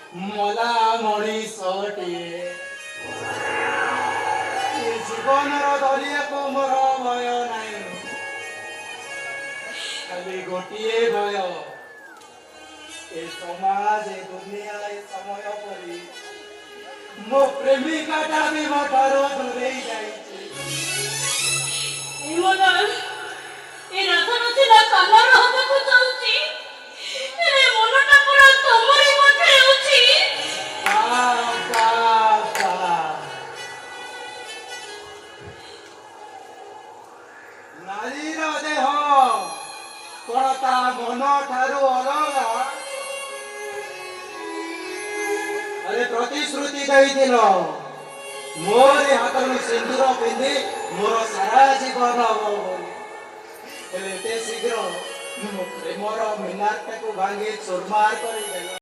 ମଲା ମଣିଷଟିଏ ଏ ଜୀବନର ଧରିବାକୁ ମୋର ଭୟ ନାହିଁ, ଖାଲି ଗୋଟିଏ ଭୟ ଏ ସମାଜ ଏ ଦୁନିଆ ଏ ସମୟ ପରି ମୋ ପ୍ରେମିକାଟା ବି ମୋ ଠାରୁ ଦୂରେଇ ଯାଇଛି। ଏ ରାଧା ନଥିଲା କାମର ହବାକୁ ଚାହୁଁଛି, ହେଲେ ମନଟା ପୁରା ତମରି ପାଖରେ ଅଛି। ନାରୀର ଦେହ କଣ ତା ମନ ଠାରୁ ଅଲଗା? ଆରେ ପ୍ରତିଶ୍ରୁତି ଦେଇଥିଲ ମୋରି ହାତରୁ ସିନ୍ଦୁର ପିନ୍ଧି ମୋର ସାରା ଜୀବନ ହବ ବୋଲି, ହେଲେ ଏତେ ଶୀଘ୍ର ମୋ ପ୍ରେମର ମିନାରଟାକୁ ଭାଙ୍ଗି ଚୁରମାର କରିଦେଲ।